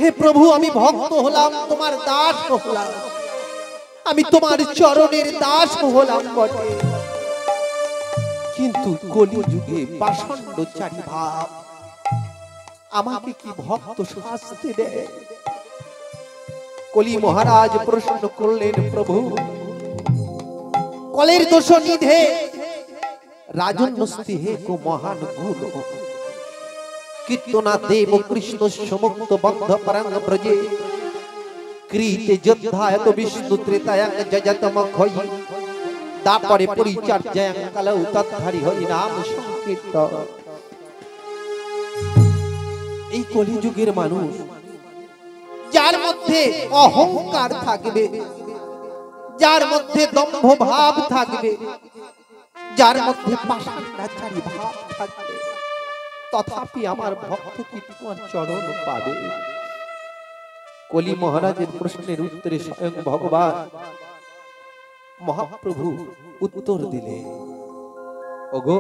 হে প্রভু আমি ভক্ত হলাম, তোমার দাস হলাম, আমি তোমার চরণের দাস হলাম বটে, কিন্তু কলিযুগে পাষণ্ড ভাব আমাকে কি ভক্ত শাস্তি দেয়? কলি মহারাজ প্রশ্ন করলেন, প্রভু কলের দোষ নিধে রাজন্যস্তি হে কো মহান গুণ, কীর্তনা দেব কৃষ্ণ সমুক্ত বন্ধ পরং ব্রজে, কৃতে যোদ্ধায়ত বিষ্ণু ত্রেতায়ং জজতম খয়ি, দাপরে পরিচর্যায়ং কলৌ তৎহরি হরি নাম সংকীর্তন। এই কলিযুগের মানুষ যার মধ্যে অহংকার থাকবে, যার মধ্যে দম্ভ ভাব থাকবে, যার মধ্যে পাষাণ্ডাচারী ভাব থাকবে, তথাপি আমার ভক্ত কি তোমার চরণ পাবে? কলি মহারাজের প্রশ্নের উত্তরে স্বয়ং ভগবান মহাপ্রভু উত্তর দিলে, ওগো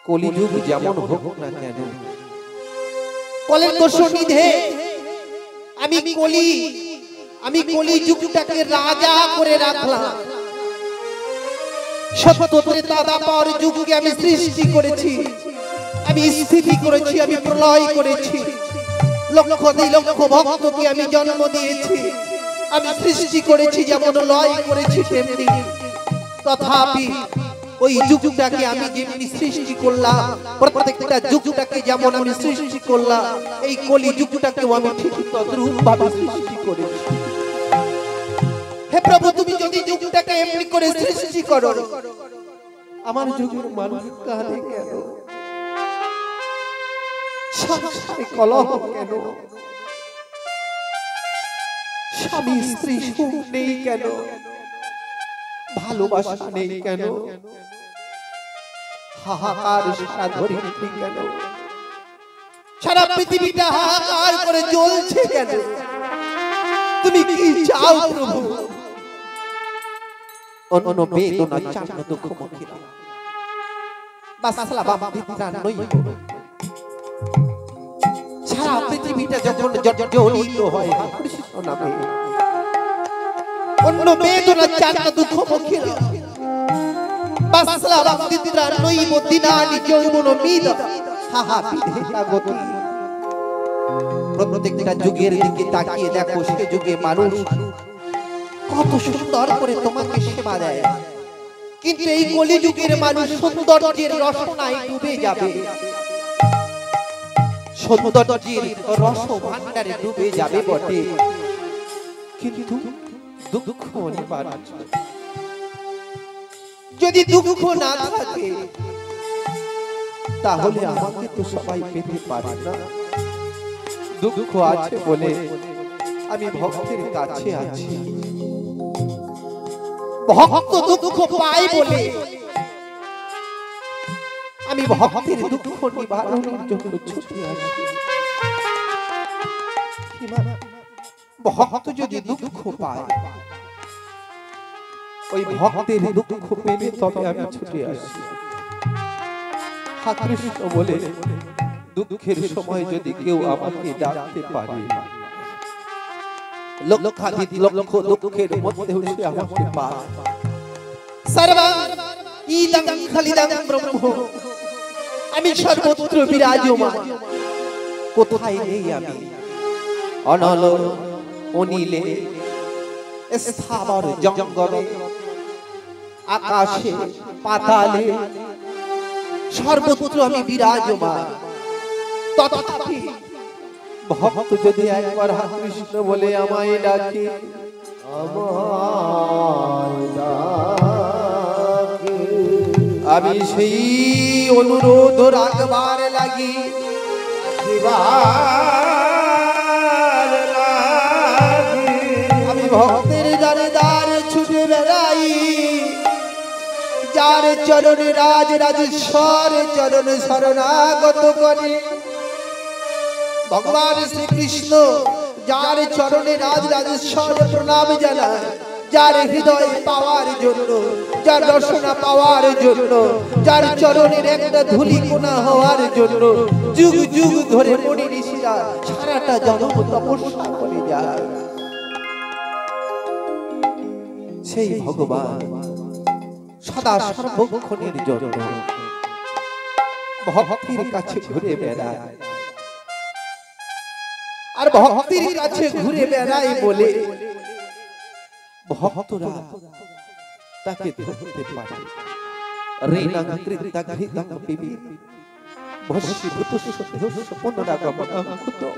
কলিযুগ যেমন হোক না কেন, কলের দোষ নিধে আমি কলিযুগটাকে রাজা করে রাখলাম। সত্য ত্রেতা দ্বাপর যুগকে আমি সৃষ্টি করেছি, আমি স্থিতি করেছি, আমি প্রলয় করেছি, লক্ষ লক্ষ ভক্তকে আমি জন্ম দিয়েছি, আমি সৃষ্টি করেছি, যেমন লয় করেছি তেমনি। তথাপি ওই যুগটাকে আমি যেমনি সৃষ্টি করলাম, প্রত্যেকটা যুগটাকে যেমন আমি সৃষ্টি করলাম, এই কলি যুগটাকেও আমি ঠিক তদ্রূপ ভাবে সৃষ্টি করেছি। হে প্রভু তুমি যদি যুগটাকে এমনি করে সৃষ্টি করো, আমার যুগের মানুষ কাঁদে কেন? সংসারে কলহ কেন? স্বামী স্ত্রী সুখ নেই কেন? ভালোবাসা নেই কেন? হাহাকার সারা ধরিত্রী কেন? সারা পৃথিবীটা হাহাকার করে জ্বলছে কেন? তুমি কি চাও প্রভু? অন্য বেদনা চান্ন দুঃখ মুখিরা বাসলা বাবা বিদ্রা নই, সারা পৃথিবীটা যখন জর্জরিত হয় কৃষ্ণ নামে, অন্য বেদনা চান্ন দুঃখ মুখিরা বাসলা বাবা বিদ্রা নই মদিনানি যৌবন মিদ হাহা বিধেতা গতি। প্রত্যেকটা যুগের দিকে তাকিয়ে দেখো, সে যুগে মানুষ কত সুন্দর করে তোমাকে সেবা দেয়, কিন্তু এই কলিযুগের মানুষ সৌন্দর্যের রসনায় ডুবে যাবে, সৌন্দর্যের রস ভান্ডারে ডুবে যাবে বটে, কিন্তু দুঃখ অনিবার্য। যদি দুঃখ না থাকে তাহলে আমাকে তো সবাই পেতে পারে না। দুঃখ আছে বলে আমি ভক্তের কাছে আছি, ভক্ত দুঃখ পায় বলে আমি ভক্তের দুঃখ নিবারণের জন্য ছুটে আসি। ভক্ত যদি দুঃখ পায়, ওই ভক্তের দুঃখ পেলে তবে আমি ছুটে আসি। হা কৃষ্ণ বলে দুঃখের সময় যদি কেউ আমাকে ডাকতে পারে, লক্ষাধিক লক্ষ দুঃখের মধ্যেও সে আমাকে পায়। সর্বং ইদং খলিদং ব্রহ্ম, আমি সর্বত্র বিরাজমান, কোথায় নেই আমি? অনল অনিলে স্থাবর জঙ্গলে আকাশে পাতালে সর্বত্র আমি বিরাজমান। তথাপি ভক্ত যদি একবার হা কৃষ্ণ বলে আমায় ডাকে, আমি সেই অনুরোধ রাখবার লাগি আমি ভক্তের দ্বারে দ্বারে ছুটে বেড়াই, যার চরণে রাজ রাজেশ্বর চরণ শরণাগত করে। ভগবান শ্রীকৃষ্ণ যার চরণে রাজ রাজেশ্বর প্রণাম জানায়, যার হৃদয় পাওয়ার জন্য, যার রসনা পাওয়ার জন্য, যার চরণের একটা ধুলি কোনা হওয়ার জন্য যুগ যুগ ধরে মুনি ঋষিরা সারাটা জন্ম তপস্যা করে যায়। সেই ভগবান সদা সর্বক্ষণের জন্য ভক্তির কাছে ঘুরে বেড়ায়, আর ভক্তির কাছে ঘুরে বেড়ায় বলে ভক্তরা তাকে ধরতে পারে। ঋণং কৃতঘৃতং পিবি ভস্মীভূতস্য দেহস্য পুনরাগমনং কুতো।